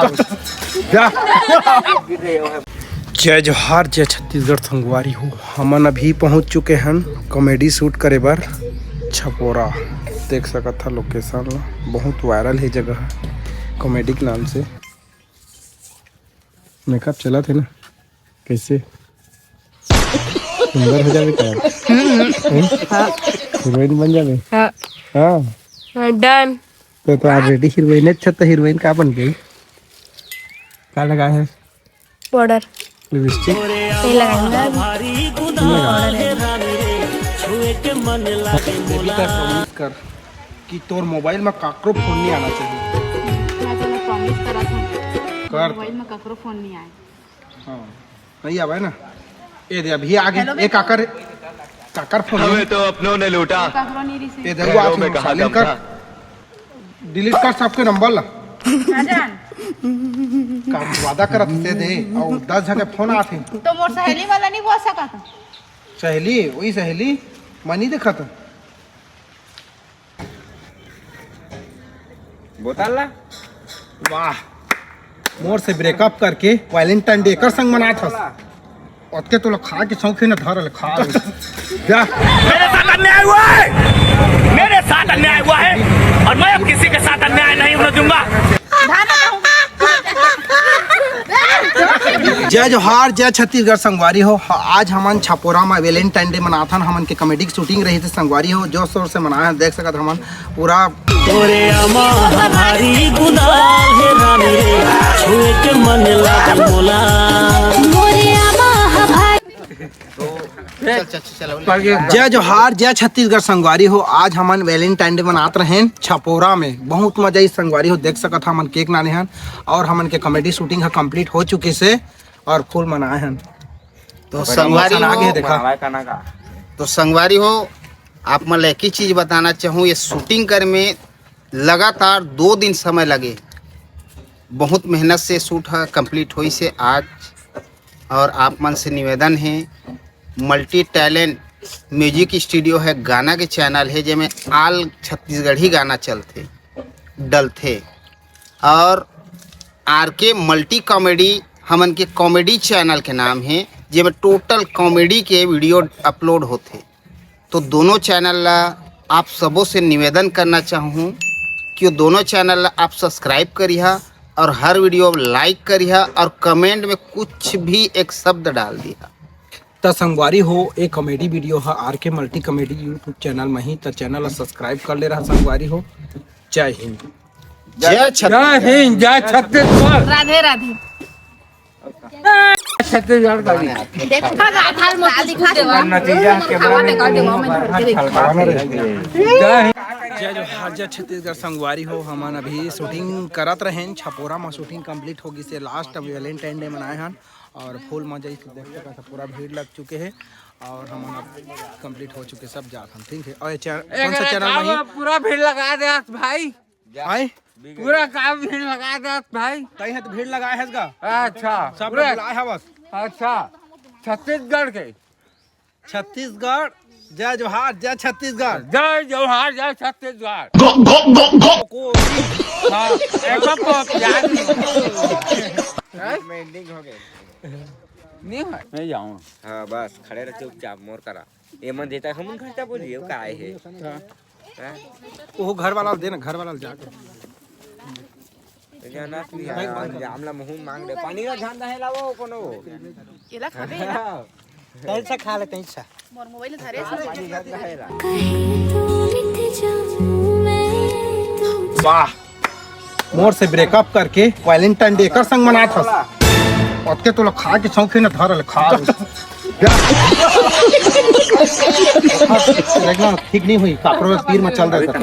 जय जोहार जय छत्तीसगढ़ संगवारी हो। हमन अभी पहुंच चुके हैं कॉमेडी शूट करे बर छपोरा। देख सकत था लोकेशन ला, बहुत वायरल है जगह कॉमेडी के नाम से। मेकअप चला थे ना, कैसे सुंदर हो जावे क्या? हीरोइन बन जावे। हाँ डन। तो ऑलरेडी हीरोइन अच्छा, तो हीरोइन का बन गई? क्या लगा है? पाउडर लिपस्टिक नहीं लगाऊंगा। कर कि तोर मोबाइल में काकरो फोन नहीं आना चाहिए। मैं तो प्रॉमिस करा था कर मोबाइल में ककरो फोन नहीं आए। हाँ नहीं आवा है ना। ये दे अभी आगे एक काकर फोन हमें तो अपनों ने लूटा। ककरो नहीं रिसीव। ये देखो आप में साइलेंट कर, डिलीट कर सबके नंबर ला। जान का वादा करत से दे और 10 जगह फोन आथे। तो मोर सहेली वाला नहीं बोल सका था। सहेली वही सहेली मनी देखा था। बोतल ला वाह, मोर से ब्रेकअप करके वैलेंटाइन डे कर संग मना था। ओतके तो खा के शौकीन धरल खा जा। मेरे साथ अन्याय हुआ है, मेरे साथ अन्याय हुआ है और मैं अब किसी के साथ अन्याय नहीं होने दूंगा। जय जोहार जय छत्तीसगढ़ संगवारी हो। आज हमन छपोरा में वैलेंटाइन डे मनाथन। हमन के कॉमेडी की शूटिंग रही थी संगवारी हो, जोर शोर से मनाया। देख सकत हमन पूरा तोरे अमा हमारी गुलाल है रानी रे, छुए के मन लागल मोला। जय जोहार जय छत्तीसगढ़ संगवारी हो। आज हमन वैलेंटाइन डे मनात रहे छपोरा में। बहुत मजा आई संगवारी हो। देख सकत हमन केक नाने हन और हमन के कॉमेडी शूटिंग है कंप्लीट हो चुके से और फुल मनाए हैं। तो संगवारी आगे देखा तो संगवारी हो, आप मैं एक ही चीज बताना चाहूँ। ये शूटिंग कर में लगातार 2 दिन समय लगे। बहुत मेहनत से शूट है कंप्लीट हुई से आज। और आप मन से निवेदन है, मल्टी टैलेंट म्यूजिक स्टूडियो है, गाना के चैनल है जिसमें आल छत्तीसगढ़ी गाना चलते डलते। और आर के मल्टी कॉमेडी हमन के कॉमेडी चैनल के नाम है, जिसमें टोटल कॉमेडी के वीडियो अपलोड होते। तो दोनों चैनल ला आप सबों से निवेदन करना चाहूँ कि दोनों चैनल ला आप सब्सक्राइब करिए और हर वीडियो लाइक करिए और कमेंट में कुछ भी एक शब्द डाल दिया। तो संगवारी हो, एक कॉमेडी वीडियो है आर के मल्टी कॉमेडी यूट्यूब चैनल में ही। तो चैनल ला सब्सक्राइब कर ले रहा संगवारी हो। जय हिंद जय हिंद जय छत्तीसगढ़। राधे राधे। छत्तीसगढ़ का देखो आधार मोबाइल दिखा देवा। नतीजा के जय जोहार जय छत्तीसगढ़ संगवारी हो। हमन अभी शूटिंग करत रहे छपोरा में। शूटिंग कंप्लीट होगी से लास्ट अभी वैलेंटाइन डे मनाए हैं और फुल मजा देख सकते हैं। पूरा भीड़ लग चुके हैं और हम अब कंप्लीट हो चुके सब जात हम। ठीक है और कौन सा चैनल में पूरा भीड़ लगा दे भाई। आए पूरा काम भीड़ लगा दे भाई। कहीं है तो भीड़ लगाए है इसका। अच्छा सब बुलाए है बस। अच्छा छत्तीसगढ़ के छत्तीसगढ़ जय जोहार जय छत्तीसगढ़। जय जोहार जय छत्तीसगढ़। नहीं जाऊँ। हाँ बस खड़े रह चुपचाप मोर करा ये मन देता हम घंटा बोलिए का है वो घर वाला दे ना, घर वाला जाके जाना तू यार हमला मुंह मांग दे पानी का ध्यान रहे ला वो कोनो केला खाबे तैल से खा ले तैल से। मोर मोबाइल धरे पानी का रहे ला। वाह, मोर से ब्रेकअप करके वैलेंटाइन डे कर संग मना था। ओतके तो खा के शौकीन धरल खा ठीक नहीं हुई काकरो तीर में चल रहा था।